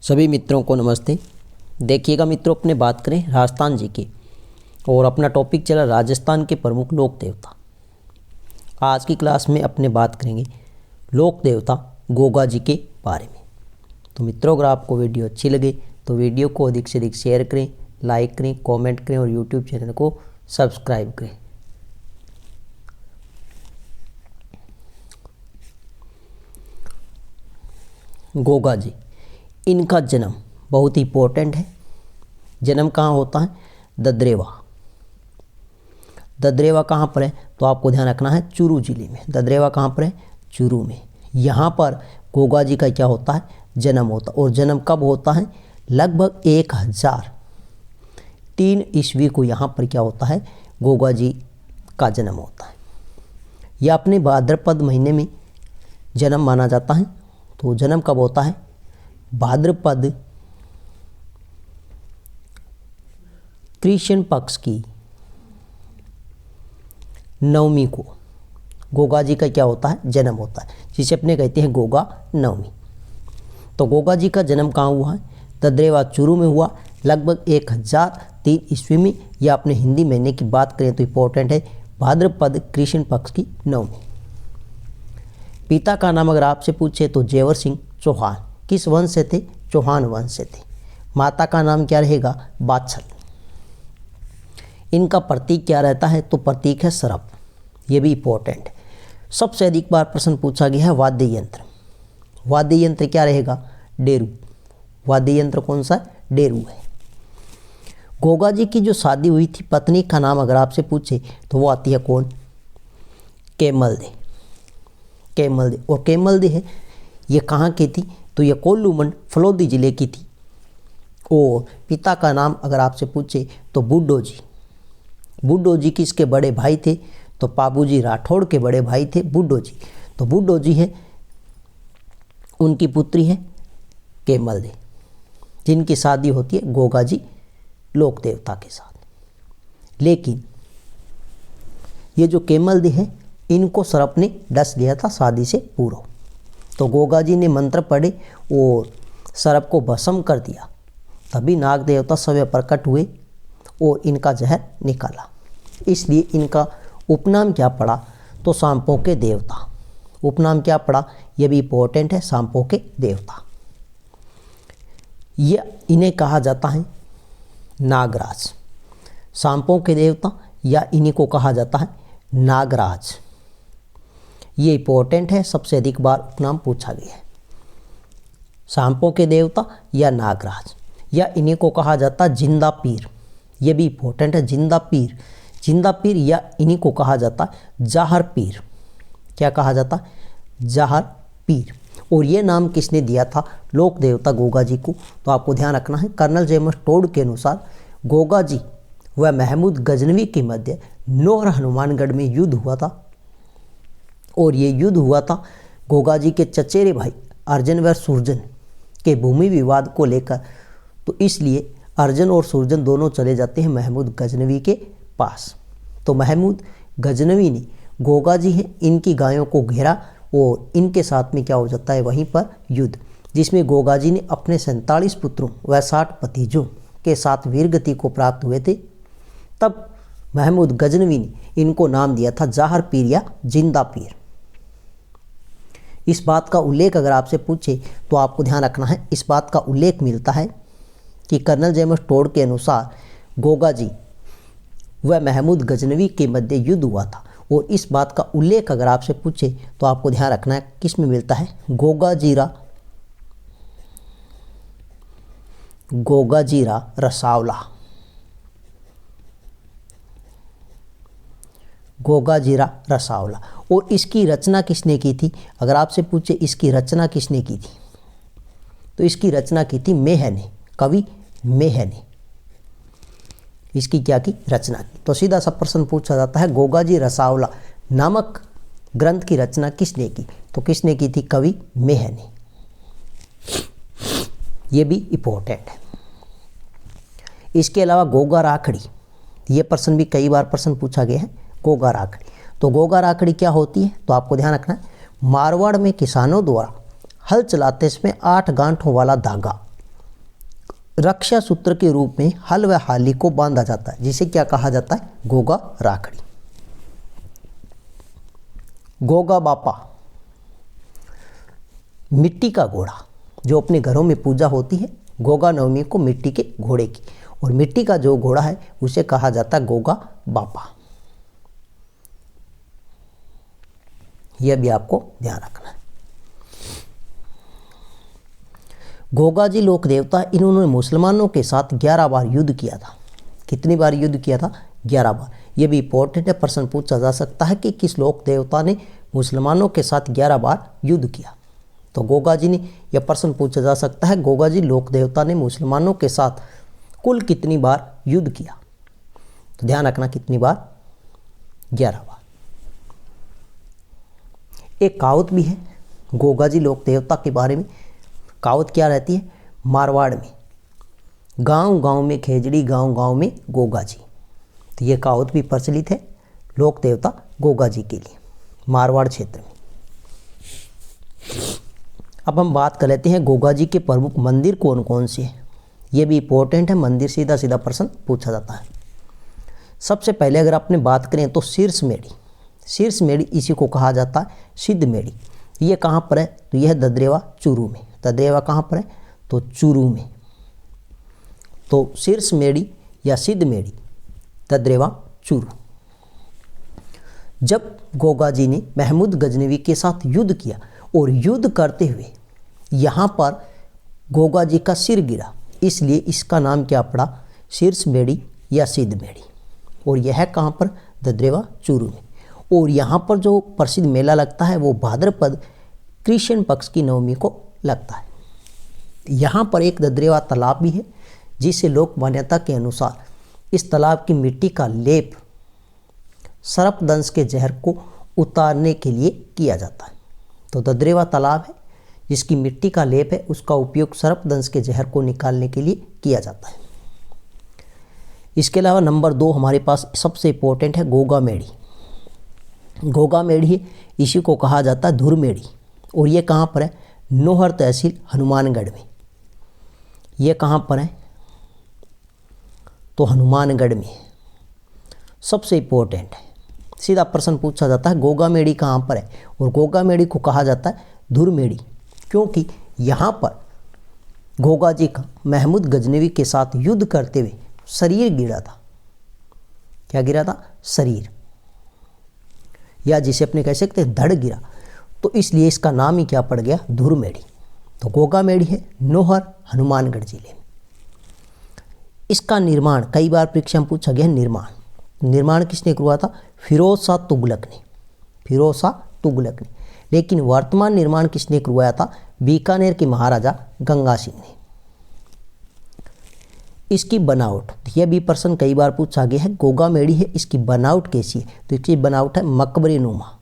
सभी मित्रों को नमस्ते। देखिएगा मित्रों, अपने बात करें राजस्थान जी की और अपना टॉपिक चला राजस्थान के प्रमुख लोक देवता। आज की क्लास में अपने बात करेंगे लोक देवता गोगा जी के बारे में। तो मित्रों, अगर आपको वीडियो अच्छी लगे तो वीडियो को अधिक से अधिक शेयर करें, लाइक करें, कमेंट करें और यूट्यूब चैनल को सब्सक्राइब करें। गोगा जी, इनका जन्म बहुत ही इम्पोर्टेंट है। जन्म कहाँ होता है? ददरेवा। ददरेवा कहाँ पर है? तो आपको ध्यान रखना है चूरू जिले में। ददरेवा कहाँ पर है? चूरू में। यहाँ पर गोगा जी का क्या होता है? जन्म होता है। और जन्म कब होता है? लगभग 1003 ईस्वी को यहाँ पर क्या होता है? गोगा जी का जन्म होता है। यह अपने भाद्रपद महीने में जन्म माना जाता है। तो जन्म कब होता है? भाद्रपद कृष्ण पक्ष की नवमी को गोगा जी का क्या होता है? जन्म होता है, जिसे अपने कहते हैं गोगा नवमी। तो गोगा जी का जन्म कहाँ हुआ है? ददरेवा चूरू में हुआ, लगभग 1003 ईस्वी में। या अपने हिंदी महीने की बात करें तो इम्पोर्टेंट है भाद्रपद कृष्ण पक्ष की नवमी। पिता का नाम अगर आपसे पूछे तो जेवर सिंह चौहान। किस वंश से थे? चौहान वंश से थे। माता का नाम क्या रहेगा? बाछल। इनका प्रतीक क्या रहता है? तो प्रतीक है सर्प। ये भी इम्पोर्टेंट है। सबसे अधिक बार प्रश्न पूछा गया है वाद्य यंत्र। वाद्य यंत्र क्या रहेगा? डेरू। वाद्य यंत्र कौन सा? डेरू है। गोगा जी की जो शादी हुई थी, पत्नी का नाम अगर आपसे पूछे तो वो आती है कौन? केमलदे। केमलदे। और केमलदे है ये कहाँ की थी? तो ये कोल्लूमन फलोदी जिले की थी। और पिता का नाम अगर आपसे पूछे तो बुड्ढो जी। बुड्ढो जी किसके बड़े भाई थे? तो पाबूजी राठौड़ के बड़े भाई थे बुड्ढो जी। तो बुड्ढो जी है, उनकी पुत्री है केमलदे, जिनकी शादी होती है गोगा जी लोक देवता के साथ। लेकिन ये जो केमलदे है, इनको सर्प ने डस लिया था शादी से पूर्व। तो गोगा जी ने मंत्र पढ़े और सर्प को भस्म कर दिया। तभी नाग देवता स्वयं प्रकट हुए और इनका जहर निकाला। इसलिए इनका उपनाम क्या पड़ा? तो सांपों के देवता। उपनाम क्या पड़ा? यह भी इम्पोर्टेंट है, सांपों के देवता। ये इन्हें कहा जाता है नागराज। सांपों के देवता या इन्हीं को कहा जाता है नागराज। ये इम्पोर्टेंट है, सबसे अधिक बार उपनाम पूछा गया है। सांपों के देवता या नागराज, या इन्हीं को कहा जाता जिंदा पीर। ये भी इम्पोर्टेंट है, जिंदा पीर। जिंदा पीर या इन्हीं को कहा जाता जाहर पीर। क्या कहा जाता? जाहर पीर। और ये नाम किसने दिया था लोक देवता गोगा जी को? तो आपको ध्यान रखना है कर्नल जेम्स टोड के अनुसार गोगा जी व महमूद गजनवी के मध्य नोहर हनुमानगढ़ में युद्ध हुआ था। और ये युद्ध हुआ था गोगा जी के चचेरे भाई अर्जुन व सुरजन के भूमि विवाद को लेकर। तो इसलिए अर्जुन और सुरजन दोनों चले जाते हैं महमूद गजनवी के पास। तो महमूद गजनवी ने गोगा जी हैं इनकी गायों को घेरा और इनके साथ में क्या हो जाता है वहीं पर युद्ध, जिसमें गोगा जी ने अपने 47 पुत्रों व 60 भतीजों के साथ वीरगति को प्राप्त हुए थे। तब महमूद गजनवी ने इनको नाम दिया था जाहर पीर या जिंदा पीर। इस बात का उल्लेख अगर आपसे पूछे तो आपको ध्यान रखना है, इस बात का उल्लेख मिलता है कि कर्नल जेम्स टोड के अनुसार गोगा जी व महमूद गजनवी के मध्य युद्ध हुआ था। और इस बात का उल्लेख अगर आपसे पूछे तो आपको ध्यान रखना है किस में मिलता है? गोगा जीरा रसावला। गोगा जीरा रसावला। और इसकी रचना किसने की थी? अगर आपसे पूछे इसकी रचना किसने की थी तो इसकी रचना की थी मेह ने, कवि मेह ने इसकी क्या की? रचना की। तो सीधा सा प्रश्न पूछा जाता है गोगा जी रसावला नामक ग्रंथ की रचना किसने की? तो किसने की थी? कवि मेह ने। ये भी इम्पोर्टेंट है। इसके अलावा गोगा राखड़ी, ये प्रश्न भी कई बार प्रश्न पूछा गया है। गोगा राखड़ी, तो गोगा राखड़ी क्या होती है? तो आपको ध्यान रखना है मारवाड़ में किसानों द्वारा हल चलाते समय 8 गांठों वाला धागा रक्षा सूत्र के रूप में हल व हाली को बांधा जाता है, जिसे क्या कहा जाता है, गोगा राखड़ी। गोगा बापा, मिट्टी का घोड़ा, जो अपने घरों में पूजा होती है गोगा नवमी को मिट्टी के घोड़े की, और मिट्टी का जो घोड़ा है उसे कहा जाता है गोगा बापा। यह भी आपको ध्यान रखना है। गोगा जी लोक देवता, इन्होंने मुसलमानों के साथ 11 बार युद्ध किया था। कितनी बार युद्ध किया था, 11 बार। यह भी इंपॉर्टेंट है, प्रश्न पूछा जा सकता है कि किस लोक देवता ने मुसलमानों के साथ 11 बार युद्ध किया। तो गोगा जी ने, यह प्रश्न पूछा जा सकता है, गोगा जी लोक देवता ने मुसलमानों के साथ कुल कितनी बार युद्ध किया। तो ध्यान रखना कितनी बार, 11 बार। एक कहावत भी है गोगा जी लोक देवता के बारे में। कहावत क्या रहती है, मारवाड़ में गांव गांव में खेजड़ी, गांव गांव में गोगा जी। तो ये कहावत भी प्रचलित है लोक देवता गोगा जी के लिए मारवाड़ क्षेत्र में। अब हम बात कर लेते हैं गोगा जी के प्रमुख मंदिर कौन कौन से हैं। ये भी इंपॉर्टेंट है, मंदिर सीधा सीधा प्रश्न पूछा जाता है। सबसे पहले अगर आपने बात करें तो शीर्ष मेड़ी, शीर्ष मेड़ी इसी को कहा जाता है सिद्ध मेड़ी। ये कहाँ पर है, तो यह ददरेवा चूरू में। ददरेवा कहाँ पर है, तो चूरू में। तो शीर्ष मेड़ी या सिद्ध मेड़ी, ददरेवा चूरू। जब गोगा जी ने महमूद गजनवी के साथ युद्ध किया और युद्ध करते हुए यहाँ पर गोगा जी का सिर गिरा, इसलिए इसका नाम क्या पड़ा, शीर्ष मेड़ी या सिद्ध मेड़ी। और यह है कहाँ पर, ददरेवा चूरू में। और यहाँ पर जो प्रसिद्ध मेला लगता है वो भाद्रपद कृष्ण पक्ष की नवमी को लगता है। यहाँ पर एक ददरेवा तालाब भी है, जिसे लोक मान्यता के अनुसार इस तालाब की मिट्टी का लेप सर्पदंश के जहर को उतारने के लिए किया जाता है। तो ददरेवा तालाब है जिसकी मिट्टी का लेप है, उसका उपयोग सर्पदंश के जहर को निकालने के लिए किया जाता है। इसके अलावा नंबर 2 हमारे पास सबसे इम्पोर्टेंट है गोगा मेड़ी। गोगा मेड़ी इसी को कहा जाता है धुर मेड़ी, और ये कहाँ पर है, नोहर तहसील हनुमानगढ़ में। ये कहाँ पर है, तो हनुमानगढ़ में। सबसे इम्पोर्टेंट है, सीधा प्रश्न पूछा जाता है गोगा मेड़ी कहाँ पर है, और गोगा मेड़ी को कहा जाता है धुर मेड़ी, क्योंकि यहाँ पर गोगा जी का महमूद गजनवी के साथ युद्ध करते हुए शरीर गिरा था। क्या गिरा था, शरीर, या जिसे अपने कह सकते हैं धड़ गिरा। तो इसलिए इसका नाम ही क्या पड़ गया, धुर मेड़ी। तो गोगा मेड़ी है नोहर हनुमानगढ़ जिले में। इसका निर्माण कई बार परीक्षा में पूछा गया। निर्माण किसने करवाया था, फिरोज शाह तुगलक ने, फिरोज शाह तुगलक ने। लेकिन वर्तमान निर्माण किसने करवाया था, बीकानेर के महाराजा गंगा सिंह ने। इसकी बनावट, यह भी प्रश्न कई बार पूछा गया है। गोगा मेड़ी है, इसकी बनावट कैसी है, तो इसकी बनावट है मकबरे नुमा।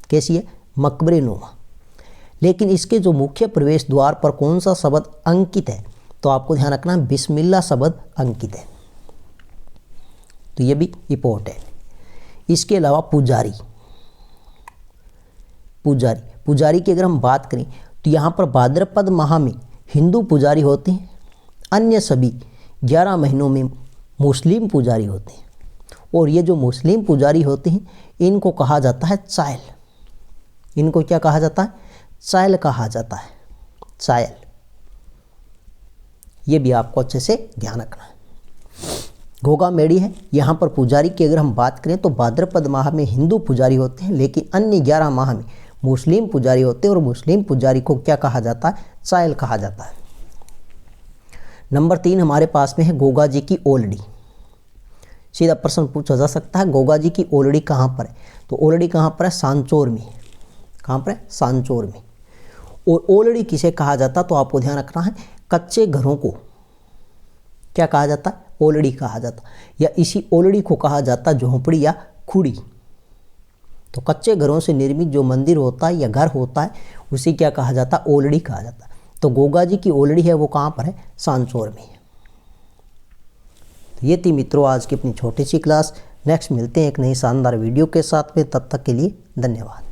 कैसी है, मकबरे नुमा। लेकिन इसके जो मुख्य प्रवेश द्वार पर कौन सा शब्द अंकित है, तो आपको ध्यान रखना बिस्मिल्लाह शब्द अंकित है। तो ये भी इंपॉर्टेंट। इसके अलावा पुजारी, पुजारी की अगर हम बात करें तो यहाँ पर भाद्रपद माह में हिंदू पुजारी होते हैं, अन्य सभी 11 महीनों में मुस्लिम पुजारी होते हैं। और ये जो मुस्लिम पुजारी होते हैं इनको कहा जाता है चायल। इनको क्या कहा जाता है, चायल कहा जाता है, चायल। ये भी आपको अच्छे से ध्यान रखना है। गोगा मेड़ी है, यहाँ पर पुजारी की अगर हम बात करें तो भाद्रपद माह में हिंदू पुजारी होते हैं, लेकिन अन्य 11 माह में मुस्लिम पुजारी होते हैं। और मुस्लिम पुजारी को क्या कहा जाता है, चायल कहा जाता है। नंबर 3 हमारे पास में है गोगा जी की ओलड़ी। सीधा प्रश्न पूछा जा सकता है गोगा जी की ओलड़ी कहाँ पर है, तो ओलड़ी कहाँ पर है, सांचौर में। कहाँ पर है, सांचौर में। और ओलड़ी किसे कहा जाता, तो आपको ध्यान रखना है कच्चे घरों को क्या कहा जाता है, ओलड़ी कहा जाता, या इसी ओलड़ी को कहा जाता झोंपड़ी या खुड़ी। तो कच्चे घरों से निर्मित जो मंदिर होता है या घर होता है उसे क्या कहा जाता, ओलड़ी कहा जाता। तो गोगा जी की ओलड़ी है वो कहाँ पर है, सांचौर में। तो ये थी मित्रों आज की अपनी छोटी सी क्लास। नेक्स्ट मिलते हैं एक नई शानदार वीडियो के साथ में, तब तक के लिए धन्यवाद।